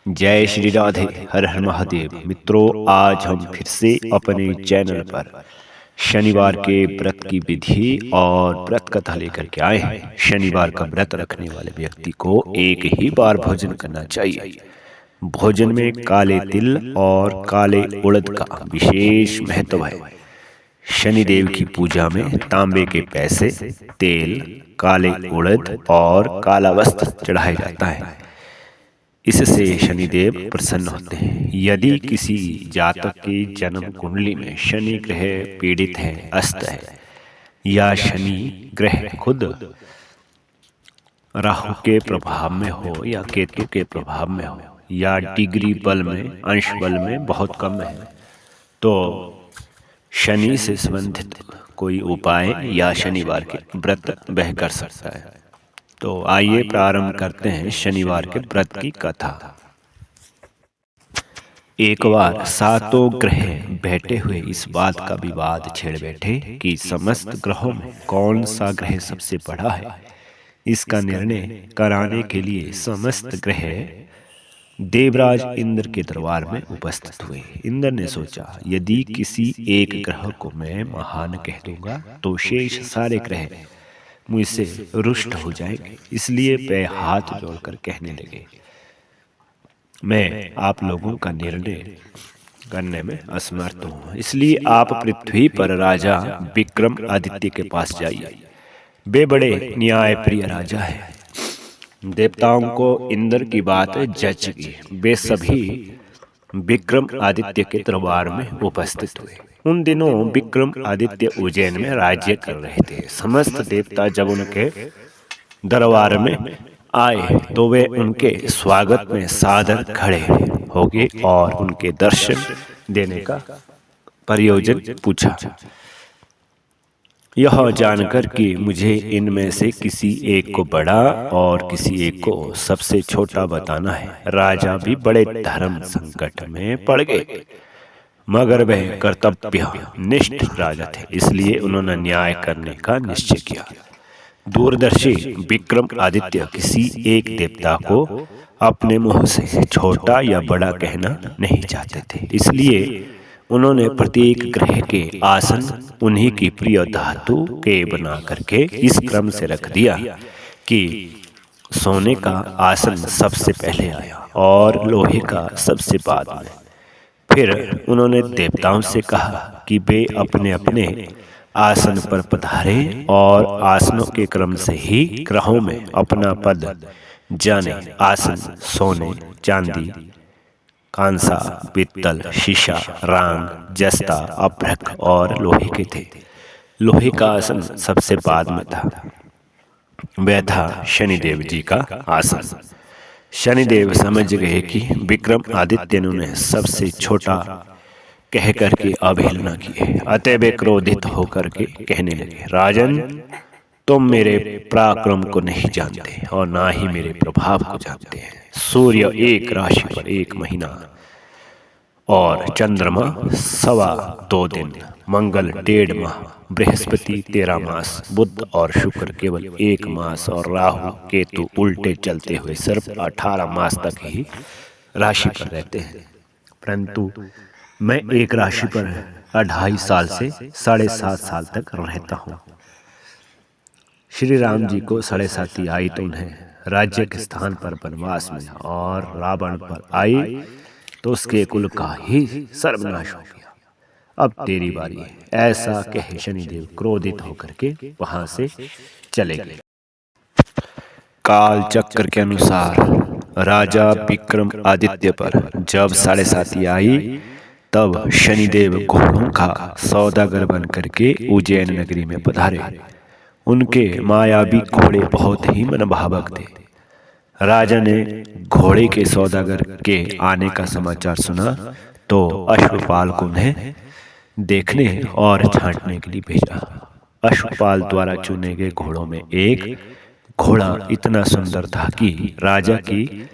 जय श्री राधे। हर हर महादेव। मित्रों, आज हम फिर से अपने चैनल पर शनिवार के व्रत की विधि और व्रत कथा लेकर के आए हैं। शनिवार का व्रत रखने वाले व्यक्ति को एक ही बार भोजन करना चाहिए। भोजन में काले तिल और काले उड़द का विशेष महत्व है। शनिदेव की पूजा में तांबे के पैसे, तेल, काले उड़द और काला वस्त्र चढ़ाया जाता है। इससे शनिदेव प्रसन्न होते हैं। यदि किसी जातक की जन्म कुंडली में शनि ग्रह पीड़ित है, अस्त है, या शनि ग्रह खुद राहु के प्रभाव में हो या केतु के प्रभाव में हो या डिग्री बल में, अंश बल में बहुत कम है, तो शनि से संबंधित कोई उपाय या शनिवार के व्रत वह कर सकता है। तो आइए प्रारंभ करते हैं शनिवार के व्रत की कथा। एक बार सातों ग्रह बैठे हुए इस बात का विवाद छेड़ बैठे कि समस्त ग्रहों में कौन सा ग्रह सबसे बड़ा है। इसका निर्णय कराने के लिए समस्त ग्रह देवराज इंद्र के दरबार में उपस्थित हुए। इंद्र ने सोचा, यदि किसी एक ग्रह को मैं महान कह दूंगा तो शेष सारे ग्रह मुझसे रुष्ट हो जाएंगे। इसलिए वे हाथ जोड़कर कहने लगे, मैं आप लोगों का निर्णय करने में असमर्थ हूँ, इसलिए आप पृथ्वी पर राजा विक्रम आदित्य के पास जाइए। वे बड़े न्यायप्रिय राजा हैं। देवताओं को इंद्र की बात जच गई। वे सभी विक्रम आदित्य के दरबार में उपस्थित हुए। उन दिनों विक्रम आदित्य उज्जैन में राज्य कर रहे थे। समस्त देवता जब उनके दरबार में आए तो वे उनके स्वागत में सादर खड़े हो गए और उनके दर्शन देने का प्रयोजन पूछा। यह जानकर कि मुझे इनमें से किसी एक को बड़ा और किसी एक को सबसे छोटा बताना है, राजा भी बड़े धर्म संकट में पड़ गए। मगर वह कर्तव्य निष्ठ राजा थे, इसलिए उन्होंने न्याय करने का निश्चय किया। दूरदर्शी विक्रम आदित्य किसी एक देवता को अपने मुंह से छोटा या बड़ा कहना नहीं चाहते थे, इसलिए उन्होंने प्रत्येक ग्रह के आसन उन्हीं की प्रिय धातु के बना करके इस क्रम से रख दिया कि सोने का आसन सबसे पहले आया और लोहे का सबसे बाद में। फिर उन्होंने देवताओं से कहा कि वे अपने अपने आसन पर पधारें और आसनों के क्रम से ही ग्रहों में अपना पद जाने। आसन सोने, चांदी, कांसा, पित्तल, शीशा, रांग, जस्ता, अभ्रक और लोहे के थे। लोहे का आसन सबसे बाद में था। वह था शनिदेव जी का आसन। शनिदेव समझ गए कि विक्रम आदित्य ने उन्हें सबसे छोटा कह करके अवहेलना की है। अतः वे क्रोधित होकर के कहने लगे, राजन, तुम मेरे पराक्रम को नहीं जानते और ना ही मेरे प्रभाव को जानते हैं। सूर्य एक राशि पर 1 महीना और चंद्रमा 2.25 दिन, मंगल 1.5 माह, बृहस्पति 13 मास, बुध और शुक्र केवल 1 मास और राहु केतु उल्टे चलते हुए सिर्फ 18 मास तक ही राशि पर रहते हैं। परंतु मैं एक राशि पर 2.5 साल से 7.5 साल तक रहता हूँ। श्री राम जी को 7.5 आई तो उन्हें राज्य के स्थान पर वनवास मिला, और रावण पर आई तो उसके कुल का ही सर्वनाश हो गया। अब तेरी बारी है। ऐसा कहे शनिदेव क्रोधित होकर के वहां से चले गए। काल चक्र के अनुसार राजा विक्रम आदित्य पर जब 7.5 आई, तब शनिदेव घोड़ों का सौदागर बन करके उज्जैन नगरी में पधारे। उनके मायावी घोड़े बहुत ही मनभावक थे। राजा ने घोड़े के सौदागर के आने का समाचार सुना तो अश्वपाल को उन्हें देखने और छांटने के लिए भेजा। अश्वपाल द्वारा चुने गए घोड़ों में एक घोड़ा इतना सुंदर था कि राजा की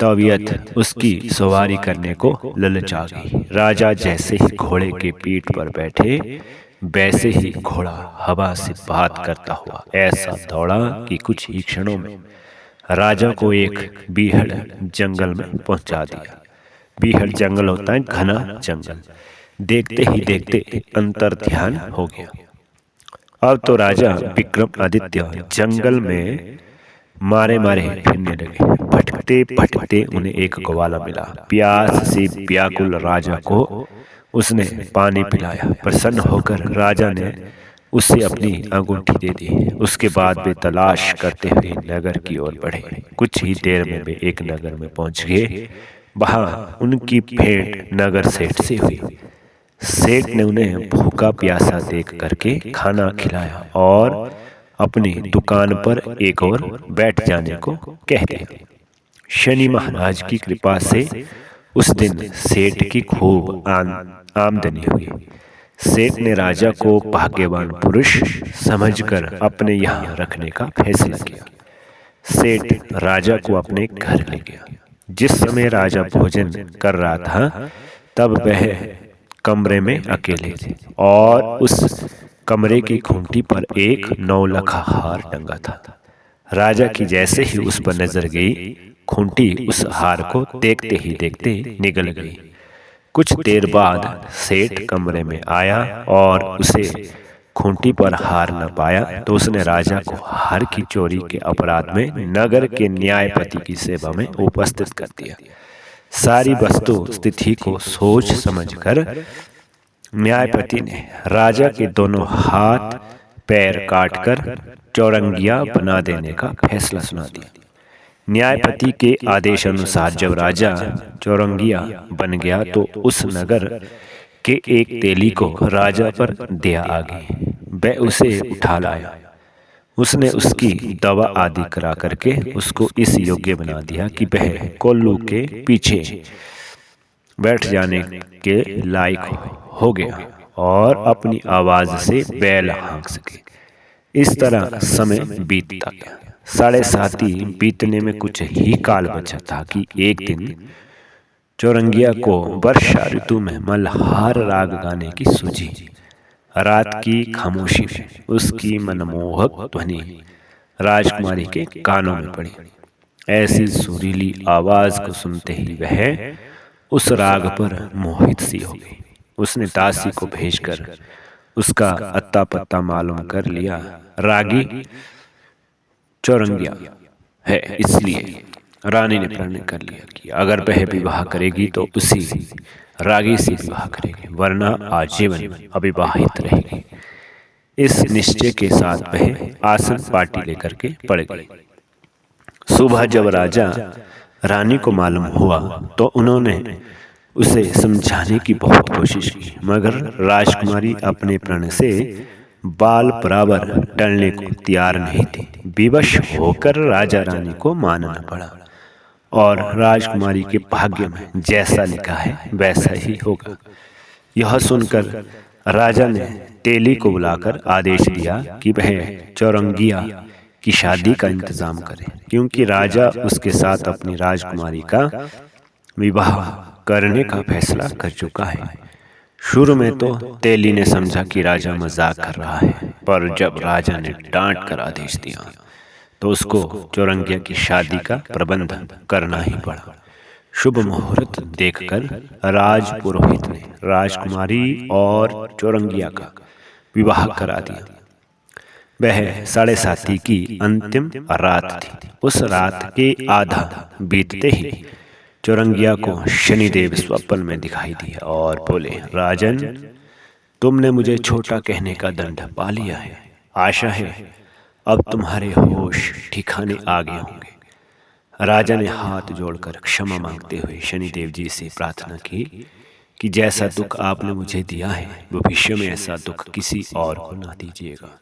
तबीयत उसकी सवारी करने को ललचा गई। राजा जैसे ही घोड़े के पीठ पर बैठे, वैसे ही घोड़ा हवा से बात करता हुआ ऐसा दौड़ा कि कुछ ही क्षणों में राजा को एक बीहड़ जंगल में पहुंचा दिया। बीहड़ जंगल होता है घना जंगल। देखते ही देखते अंतर ध्यान हो गया। अब तो राजा विक्रमादित्य जंगल में मारे मारे फिरने लगे। भटकते भटकते उन्हें एक ग्वाला मिला। प्यास से व्याकुल राजा को उसने पानी पिलाया। प्रसन्न होकर राजा ने उससे अपनी अंगूठी दे दी। उसके बाद वे तलाश करते हुए नगर की ओर बढ़े। कुछ ही देर में वे एक नगर में पहुंच गए। वहां उनकी भेंट नगर सेठ से हुई। सेठ ने उन्हें भूखा प्यासा देख करके खाना खिलाया और अपनी दुकान पर एक और बैठ जाने को कह दिया। शनि महाराज की कृपा से उस दिन सेठ की खूब आमदनी हुई। सेठ ने राजा को भाग्यवान पुरुष समझकर अपने यहाँ रखने का फैसला किया। सेठ राजा को अपने घर ले गया। जिस समय राजा भोजन कर रहा था तब वह कमरे में अकेले थे और उस कमरे की खूंटी पर एक 9 लखा हार टंगा था। राजा की जैसे ही उस पर नजर गई, खूंटी उस हार को देखते ही देखते निगल गई। कुछ देर बाद सेठ कमरे में आया और उसे खूंटी पर हार न पाया तो उसने राजा को हार की चोरी के अपराध में नगर के न्यायपति की सेवा में उपस्थित कर दिया। सारी वस्तु स्थिति को सोच समझकर न्यायपति ने राजा के दोनों हाथ पैर काटकर चौरंगिया बना देने का फैसला सुना दिया। न्यायपति के आदेश अनुसार जब राजा चौरंगिया बन गया तो उस नगर के एक तेली को राजा पर दया आ गई। वह उसे उठा लाया। उसने उसकी दवा आदि करा करके उसको इस योग्य बना दिया कि वह कोल्लू के पीछे बैठ जाने के लायक हो गया और अपनी आवाज से बैल हाँक सके। इस तरह समय बीतता गया। 7.5 बीतने में कुछ ही काल बचा था कि एक दिन चौरंगिया को वर्षा ऋतु में मल्हार राग गाने की सूझी। रात की खामोशी में उसकी मनमोहक ध्वनि राजकुमारी के कानों में पड़ी। ऐसी सुरीली आवाज को सुनते ही वह उस राग पर मोहित सी हो गई। उसने दासी को भेजकर उसका अत्ता पत्ता मालूम कर लिया। रागी चौरंगिया है, इसलिए रानी ने प्रण कर लिया कि अगर वह विवाह करेगी तो उसी रागी से विवाह करेगी, वरना आजीवन अविवाहित रहेगी। इस निश्चय के साथ वह आसन पार्टी लेकर के पड़ गई। सुबह जब राजा रानी को मालूम हुआ तो उन्होंने उसे समझाने की बहुत कोशिश की, मगर राजकुमारी अपने प्रण से बाल बराबर टलने को तैयार नहीं थी। विवश होकर राजा रानी को मानना पड़ा और राजकुमारी के भाग्य में जैसा लिखा है वैसा ही होगा। यह सुनकर राजा ने तेली को बुलाकर आदेश दिया कि वह चौरंगिया की शादी का इंतजाम करे, क्योंकि राजा उसके साथ अपनी राजकुमारी का विवाह करने का फैसला कर चुका है। शुरू में तो तेली ने समझा कि राजा मजाक कर रहा है, पर जब राजा ने डांट कर आदेश दिया तो उसको चौरंगिया की शादी का प्रबंध करना ही पड़ा। शुभ मुहूर्त देखकर राजपुरोहित ने राजकुमारी और चौरंगिया का विवाह करा दिया। वह 7.5 की अंतिम रात थी। उस रात के आधा बीतते ही चौरंगिया को शनिदेव स्वप्न में दिखाई दिया और बोले, राजन, तुमने मुझे छोटा कहने का दंड पा लिया है। आशा है अब तुम्हारे होश ठिकाने आ गए होंगे। राजा ने हाथ जोड़कर क्षमा मांगते हुए शनिदेव जी से प्रार्थना की कि जैसा दुख आपने मुझे दिया है भविष्य में ऐसा दुख किसी और को ना दीजिएगा।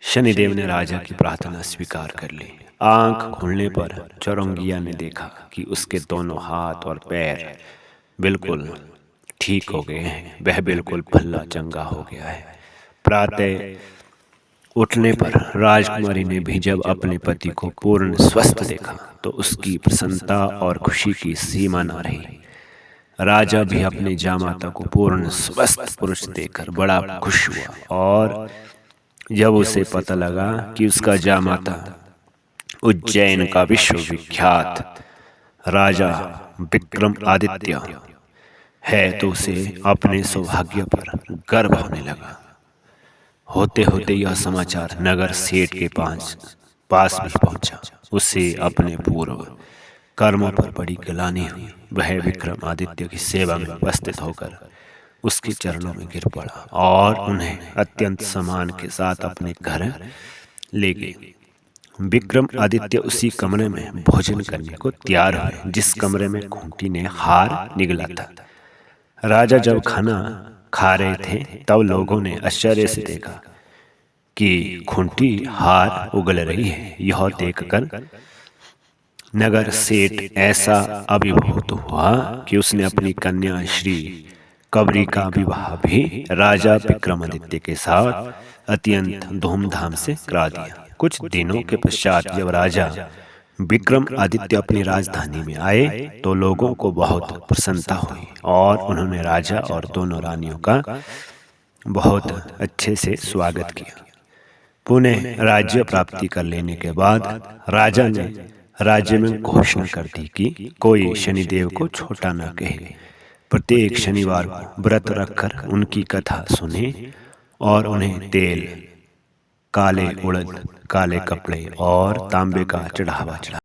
शनिदेव ने राजा की प्रार्थना स्वीकार कर ली। आंख खुलने पर चौरंगिया ने देखा कि उसके दोनों हाथ और पैर बिल्कुल ठीक हो गए हैं। वह बिल्कुल भल्ला चंगा हो गया है। प्रातः उठने पर राजकुमारी ने भी जब अपने पति को पूर्ण स्वस्थ देखा तो उसकी प्रसन्नता और खुशी की सीमा न रही। राजा भी अपने जामाता को पूर्ण स्वस्थ पुरुष देखकर बड़ा खुश हुआ और जब उसे पता लगा कि उसका जामाता उज्जैन का विश्वविख्यात राजा विक्रमादित्य है तो उसे अपने सौभाग्य पर गर्व होने लगा। होते होते यह समाचार नगर सेठ के पास भी पहुंचा। उसे अपने पूर्व कर्मों पर बड़ी गिलानी हुई। वह विक्रमादित्य की सेवा में उपस्थित होकर उसके चरणों में गिर पड़ा और उन्हें अत्यंत सम्मान के साथ अपने घर ले गए। विक्रमादित्य उसी कमरे में भोजन करने को तैयार हुए जिस कमरे में खूंटी ने हार निगला था। राजा जब खाना खा रहे थे तब लोगों ने आश्चर्य से देखा कि खूंटी हार उगल रही है। यह देखकर नगर सेठ ऐसा अभिभूत हुआ कि उसने अपनी कन्या श्री कबरी का विवाह भी राजा विक्रमादित्य के साथ अत्यंत धूमधाम से करा दिया। कुछ दिनों के पश्चात जब राजा विक्रमादित्य अपनी राजधानी में आए तो लोगों को बहुत प्रसन्नता हुई और उन्होंने राजा और दोनों रानियों का बहुत अच्छे से स्वागत किया। पुनः राज्य प्राप्ति कर लेने के बाद राजा ने राज्य में घोषणा कर दी कि कोई शनिदेव को छोटा न कहे। प्रत्येक शनिवार को व्रत रखकर उनकी कथा सुने और उन्हें तेल, काले उड़द, काले कपड़े और तांबे का चढ़ावा चढ़ाए।